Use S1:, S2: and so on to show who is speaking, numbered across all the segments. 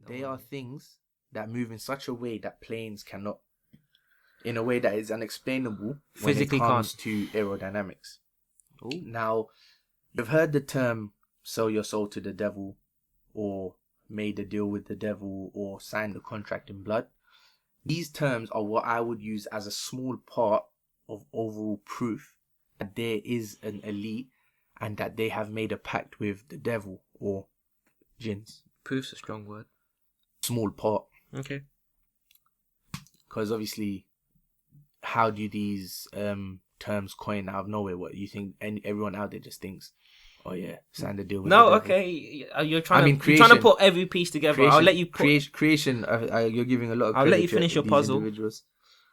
S1: They are things that move in such a way that planes cannot, in a way that is unexplainable
S2: Physically
S1: when it comes
S2: can't.
S1: to aerodynamics.
S2: Ooh.
S1: Now, you've heard the term "sell your soul to the devil," or "made a deal with the devil," or "signed the contract in blood." These terms are what I would use as a small part of overall proof that there is an elite and that they have made a pact with the devil or jinns.
S2: Proof's a strong word.
S1: Small part.
S2: Okay.
S1: Because obviously, how do these terms coin out of nowhere? What you think? Everyone out there just thinks, "Oh yeah, sign the deal with the devil."
S2: Okay. You're trying to put every piece together. I'll let you put...
S1: creation. You're giving a lot of credit.
S2: I'll let you finish your
S1: these
S2: puzzle.
S1: Individuals.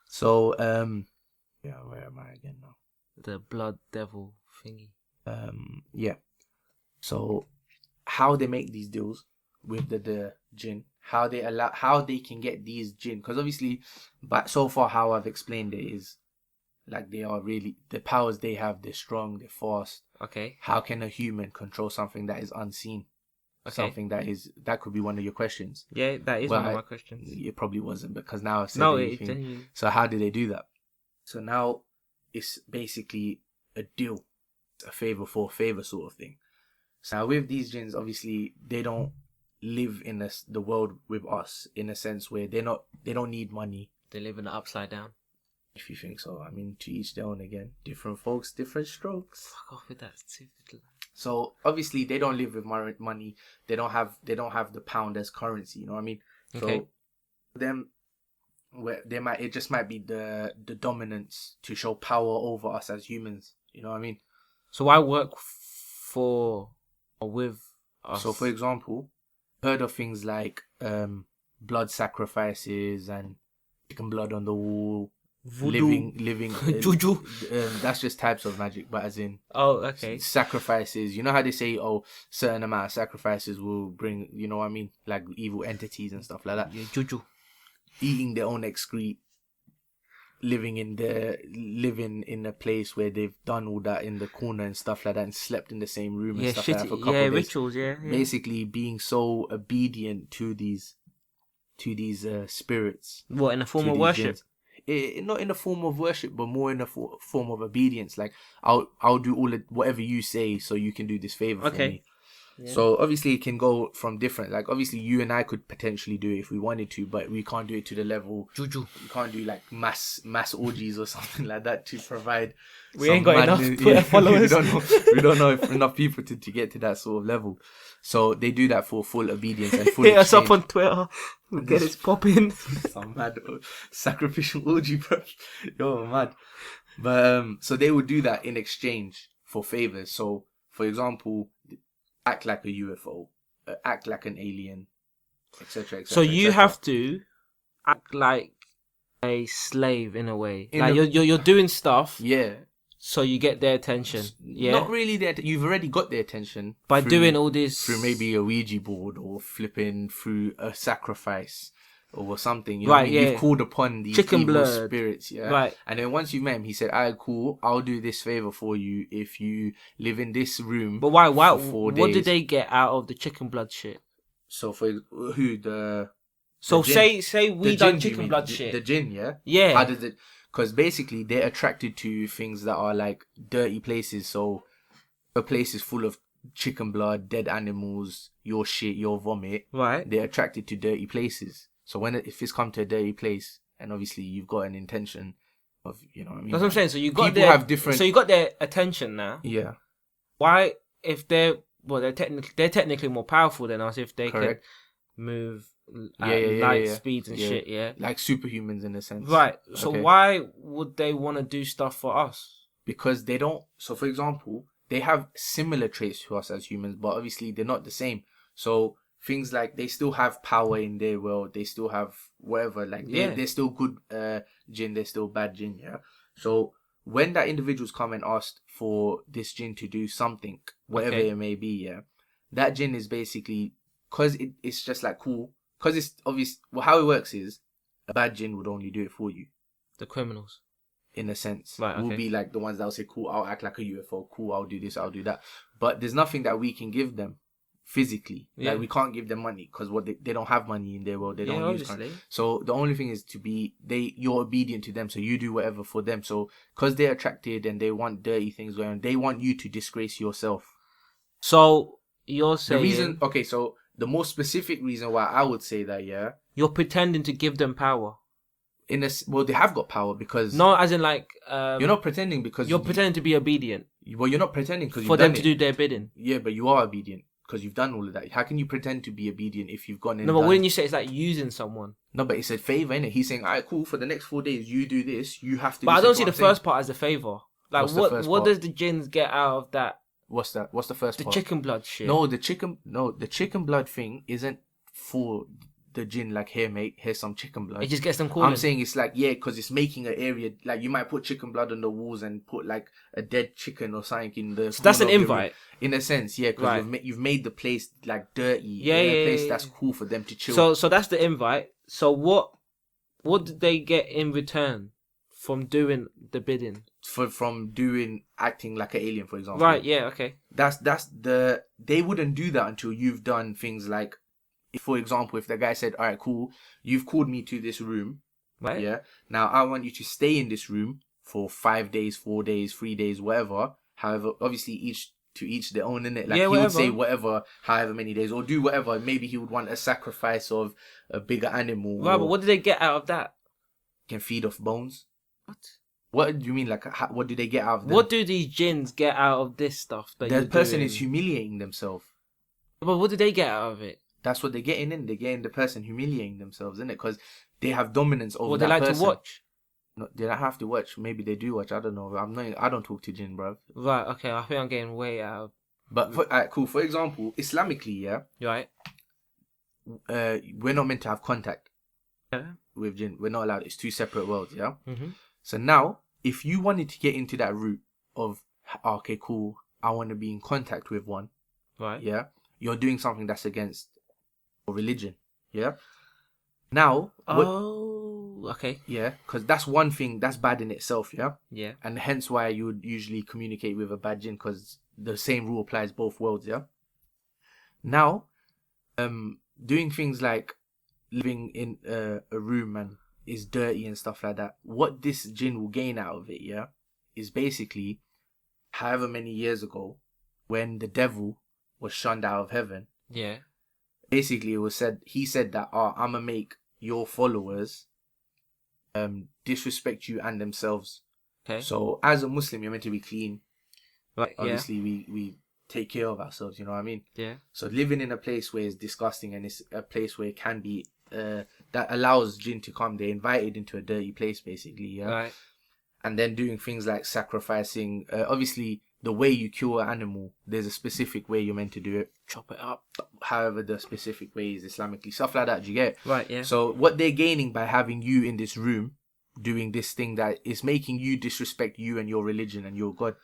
S1: So yeah, where am I again now?
S2: The blood devil thingy.
S1: Yeah. So how they make these deals with the jinn, how they can get these jinn, because obviously, but so far how I've explained it is like they are really, the powers they have, they're strong, they're fast.
S2: Okay.
S1: How can a human control something that is unseen?
S2: Okay.
S1: Something that could be one of your questions.
S2: Yeah, that is one of my questions.
S1: It probably wasn't, because now I've said
S2: anything.
S1: So how do they do that? So now it's basically a deal, a favor for a favor sort of thing. So now with these jinns, obviously they don't live in the world with us in a sense where they don't need money.
S2: They live in the upside down.
S1: If you think so, I mean, to each their own again. Different folks, different strokes.
S2: Fuck off with that stupid.
S1: So obviously they don't live with money. They don't have the pound as currency. You know what I mean?
S2: Okay.
S1: So them, where it just might be the dominance to show power over us as humans. You know what I mean?
S2: So I work for or with us.
S1: So for example, heard of things like blood sacrifices and chicken blood on the wall.
S2: Voodoo.
S1: living
S2: Juju.
S1: That's just types of magic, but as in
S2: okay,
S1: sacrifices. You know how they say, certain amount of sacrifices will bring, you know what I mean, like evil entities and stuff like that.
S2: Yeah, juju.
S1: Eating their own excrete, living in a place where they've done all that in the corner and stuff like that, and slept in the same room and stuff like that for a couple of days.
S2: Rituals, yeah.
S1: Basically being so obedient to these spirits.
S2: What, in a form of worship?
S1: Jinns. Not in a form of worship, but more in a form of obedience. Like I'll do whatever you say, so you can do this favor for me. Yeah. So obviously it can go from different. Like obviously you and I could potentially do it if we wanted to, but we can't do it to the level.
S2: Juju.
S1: We can't do like mass orgies or something like that to provide.
S2: We ain't got enough Twitter followers.
S1: we don't know if enough people to get to that sort of level. So they do that for full obedience and full.
S2: Hit us up on Twitter. We'll get it popping.
S1: Some mad sacrificial orgy, bro. Yo, mad. But so they would do that in exchange for favors. So, for example, act like a UFO, act like an alien, etc.
S2: So you have to act like a slave in a way. You're doing stuff.
S1: Yeah.
S2: So you get their attention. Yeah.
S1: Not really you've already got their attention
S2: by doing all this
S1: through maybe a Ouija board or flipping through a sacrifice or something. You know what I mean? You've called upon these
S2: chicken
S1: evil
S2: blood
S1: spirits, yeah.
S2: Right.
S1: And then once you met him, he said, "Alright, cool. I'll do this favor for you if you live in this room."
S2: But why?
S1: For 4 days.
S2: What did they get out of the chicken blood shit?
S1: So for who the?
S2: So
S1: the
S2: say we done chicken blood shit.
S1: The jinn, yeah.
S2: Yeah.
S1: How does it? Because basically they're attracted to things that are like dirty places. So a place is full of chicken blood, dead animals, your shit, your vomit.
S2: Right.
S1: They're attracted to dirty places. So if it's come to a dirty place, and obviously you've got an intention of, you know what I mean?
S2: That's what I'm saying. So you got So you got their attention now.
S1: Yeah.
S2: Why, if they're technically more powerful than us, if they
S1: Correct.
S2: can move light speeds and shit, yeah,
S1: like superhumans in a sense,
S2: right? So why would they want to do stuff for us?
S1: Because they don't. So for example, they have similar traits to us as humans, but obviously they're not the same. So things like they still have power in their world, they still have whatever, like they're still good jinn, they're still bad jinn, yeah. So when that individual's come and asked for this jinn to do something, whatever it may be, yeah, that jinn is basically, because it's just like cool. Because it's obvious. Well, how it works is a bad jinn would only do it for you.
S2: The criminals.
S1: In a sense.
S2: Right, okay.
S1: Will be like the ones that will say, cool, I'll act like a UFO. Cool, I'll do this, I'll do that. But there's nothing that we can give them physically. Like we can't give them money because they don't have money in their world. They don't use
S2: obviously.
S1: So the only thing is you're obedient to them. So you do whatever for them. So because they're attracted and they want dirty things going on, they want you to disgrace yourself.
S2: So you're saying
S1: the reason? Okay, so the more specific reason why I would say that,
S2: you're pretending to give them power.
S1: Well, they have got power because
S2: no, as in like
S1: you're not pretending because
S2: you're pretending to be obedient.
S1: Well, you're not pretending because
S2: for them to do their bidding.
S1: Yeah, but you are obedient because you've done all of that. How can you pretend to be obedient if you've gone in?
S2: No, but wouldn't you say it's like using someone?
S1: No, but it's a favor, innit? He's saying, "Alright, cool. For the next 4 days, you do this. You have to."
S2: But I don't see the first part as a favor. Like, what does the jinns get out of that?
S1: What's that? What's the first part?
S2: The chicken blood shit.
S1: No, the chicken blood thing isn't for the jinn. Like, here, mate, here's some chicken blood.
S2: It just gets them calling.
S1: I'm saying it's like, because it's making an area. Like, you might put chicken blood on the walls and put like a dead chicken or something in the.
S2: So that's an invite.
S1: In a sense, because right. you've made the place like dirty.
S2: Yeah,
S1: a place that's cool for them to chill.
S2: So that's the invite. So what did they get in return from doing the bidding?
S1: From acting like an alien, for example.
S2: Right. Yeah. Okay.
S1: They wouldn't do that until you've done things like, for example, if the guy said, "All right, cool, you've called me to this room,
S2: right?
S1: Yeah. Now I want you to stay in this room for 5 days, 4 days, 3 days, whatever. However, obviously each their own, innit? Like he would say whatever, however many days, or do whatever. Maybe he would want a sacrifice of a bigger animal.
S2: Right, but what did they get out of that?
S1: Can feed off bones.
S2: What?
S1: What do you mean? Like, what do they get out of them?
S2: What do these jinns get out of this stuff?
S1: The person is humiliating themselves.
S2: But what do they get out of it?
S1: That's what they're getting in. They're getting the person humiliating themselves, innit? Because they have dominance over
S2: that person. They like to watch.
S1: No, they don't have to watch. Maybe they do watch. I don't know. I don't talk to jinn, bro.
S2: Right. Okay. I think I'm getting way out of.
S1: But cool. For example, Islamically,
S2: right.
S1: We're not meant to have contact. With jinn. We're not allowed. It's two separate worlds. Yeah.
S2: Mm-hmm.
S1: So now, if you wanted to get into that route of, okay, cool, I want to be in contact with one.
S2: Right.
S1: Yeah. You're doing something that's against religion. Yeah. Now.
S2: Okay.
S1: Yeah, because that's one thing that's bad in itself. Yeah.
S2: Yeah.
S1: And hence why you would usually communicate with a bad jinn, because the same rule applies both worlds. Yeah. Now, doing things like living in a room and is dirty and stuff like that. What this jinn will gain out of it, is basically, however many years ago, when the devil was shunned out of heaven.
S2: Yeah.
S1: Basically, he said that, I'm gonna make your followers disrespect you and themselves.
S2: Okay.
S1: So as a Muslim, you're meant to be clean.
S2: Right.
S1: Obviously, we take care of ourselves. You know what I mean?
S2: Yeah.
S1: So living in a place where it's disgusting and it's a place where it can be that allows jinn to come, they're invited into a dirty place, basically. Yeah.
S2: Right.
S1: And then doing things like sacrificing. Obviously, the way you kill an animal, there's a specific way you're meant to do it.
S2: Chop it up.
S1: However, the specific way is Islamically. Stuff like that, do you get it?
S2: Right, yeah.
S1: So what they're gaining by having you in this room, doing this thing that is making you disrespect you and your religion and your God.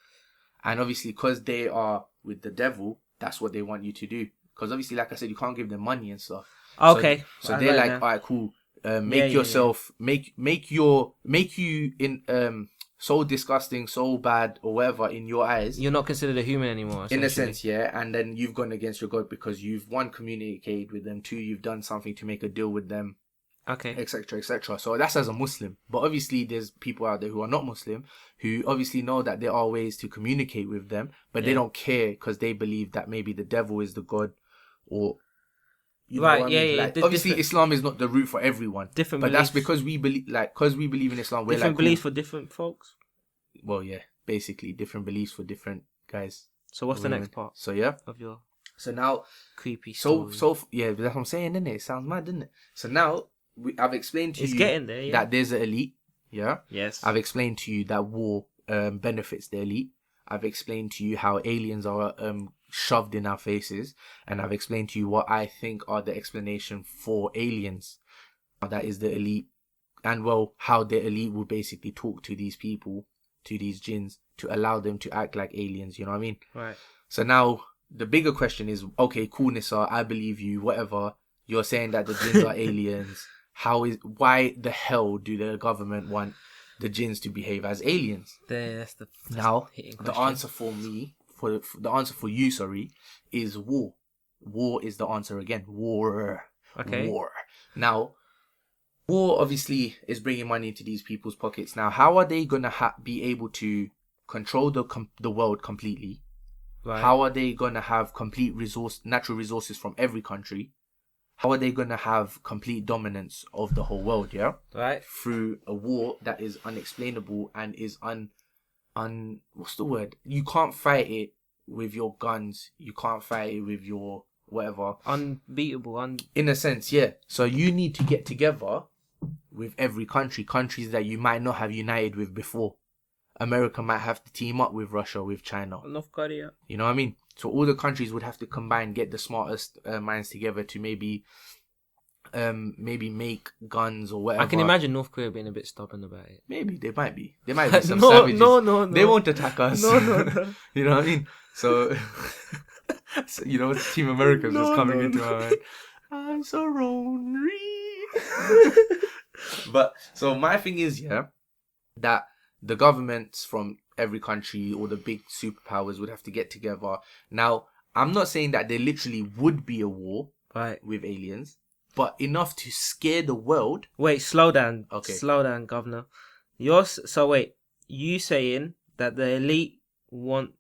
S1: And obviously, because they are with the devil, that's what they want you to do. Because obviously, like I said, you can't give them money and stuff.
S2: Okay.
S1: So they're like, all right, cool. Make yourself, make you in so disgusting, so bad, or whatever in your eyes.
S2: You're not considered a human anymore.
S1: In a sense, yeah. And then you've gone against your God because you've, one, communicated with them, two, you've done something to make a deal with them.
S2: Okay.
S1: Etc. Etc. So that's as a Muslim. But obviously, there's people out there who are not Muslim who obviously know that there are ways to communicate with them, but they don't care because they believe that maybe the devil is the God, or. You know what I mean? Like, obviously, Islam is not the route for everyone.
S2: Different
S1: but
S2: beliefs.
S1: That's because we believe in Islam. We're
S2: different
S1: like,
S2: beliefs for different folks.
S1: Well, yeah, basically different beliefs for different guys.
S2: So what's the next part?
S1: So yeah,
S2: of your
S1: now
S2: creepy story.
S1: So yeah, that's what I'm saying, isn't it? It sounds mad, doesn't it? So now I've explained to you
S2: getting there,
S1: that there's an elite. Yeah.
S2: Yes.
S1: I've explained to you that war benefits the elite. I've explained to you how aliens are shoved in our faces, and I've explained to you what I think are the explanation for aliens. That is the elite, and how the elite will basically talk to these people, to these jinns, to allow them to act like aliens. You know what I mean?
S2: Right.
S1: So now the bigger question is, okay, cool, Nissa, I believe you. Whatever, you're saying that the jinns are aliens. Why the hell do the government want the jinns to behave as aliens?
S2: That's
S1: the answer for me, for the answer for you, is war. War is the answer again. War.
S2: Okay.
S1: War. Now, war obviously is bringing money into these people's pockets. Now, how are they going to be able to control the world completely?
S2: Right.
S1: How are they going to have complete natural resources from every country? How are they going to have complete dominance of the whole world, yeah?
S2: Right.
S1: Through a war that is unexplainable and is what's the word? You can't fight it with your guns. You can't fight it with your whatever.
S2: Unbeatable.
S1: In a sense, yeah. So you need to get together with every countries that you might not have united with before. America might have to team up with Russia, with China.
S2: North Korea.
S1: You know what I mean? So all the countries would have to combine, get the smartest minds together to maybe make guns or whatever.
S2: I can imagine North Korea being a bit stubborn about it.
S1: Maybe they might be. They might be some
S2: No,
S1: savages.
S2: no.
S1: They won't attack us.
S2: No.
S1: You know what I mean? So, you know, Team America's just coming into our mind. I'm so lonely. But so my thing is, yeah, that the governments from every country or the big superpowers would have to get together. Now, I'm not saying that there literally would be a war with aliens, but enough to scare the world.
S2: Wait, slow down.
S1: Okay.
S2: Slow down, Governor. You saying that the elite want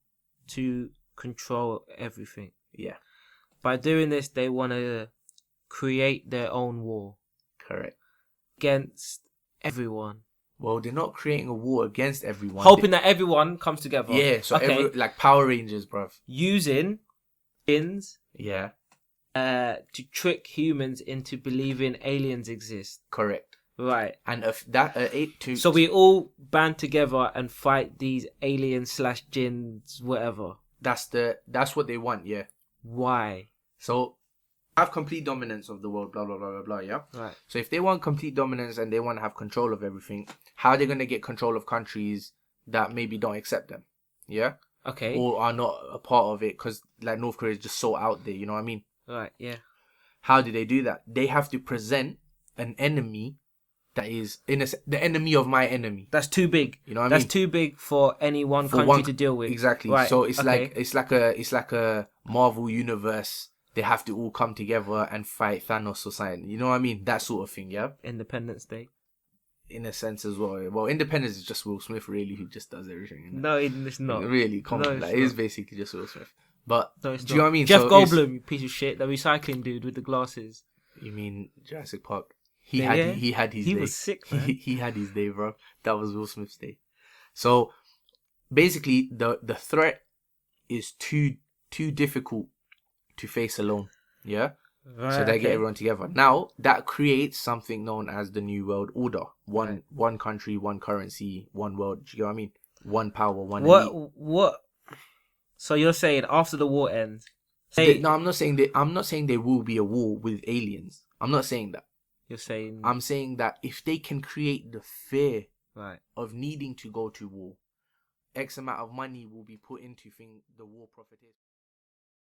S2: to control everything.
S1: Yeah.
S2: By doing this, they want to create their own war.
S1: Correct.
S2: Against everyone.
S1: Well, they're not creating a war against everyone.
S2: Hoping that everyone comes together.
S1: Yeah, so
S2: okay.
S1: Like Power Rangers, bruv.
S2: Using skins
S1: Yeah.
S2: To trick humans into believing aliens exist.
S1: Correct.
S2: Right.
S1: And if that
S2: So we all band together and fight these aliens / jinns, whatever.
S1: That's what they want, yeah.
S2: Why?
S1: So have complete dominance of the world, blah blah blah blah blah, yeah.
S2: Right.
S1: So if they want complete dominance and they want to have control of everything, how are they going to get control of countries that maybe don't accept them? Yeah.
S2: Okay.
S1: Or are not a part of it because like North Korea is just so out there, you know what I mean?
S2: Right. Yeah.
S1: How do they do that? They have to present an enemy that is the enemy of my enemy.
S2: That's too big.
S1: You know what I mean?
S2: That's too big for any one country to deal with.
S1: Exactly.
S2: Right.
S1: So it's like a Marvel universe. They have to all come together and fight Thanos or something. You know what I mean? That sort of thing, yeah?
S2: Independence Day.
S1: In a sense as well. Well, Independence is just Will Smith, really, who just does everything.
S2: No, it's not.
S1: Really, come on. Like, it is basically just Will Smith. But,
S2: no,
S1: do you know what I mean?
S2: Jeff Goldblum, you piece of shit. The recycling dude with the glasses.
S1: You mean Jurassic Park? He had his day.
S2: He was sick, man.
S1: He had his day, bro. That was Will Smith's day. So, basically, the threat is too difficult to face alone. Yeah?
S2: Right,
S1: so they get everyone together. Now, that creates something known as the New World Order. One country, one currency, one world. Do you know what I mean? One power, one elite.
S2: What? So you're saying after the war ends?
S1: No, I'm not saying there will be a war with aliens. I'm not saying that.
S2: You're saying...
S1: I'm saying that if they can create the fear
S2: of
S1: needing to go to war, X amount of money will be put into the war profiteers.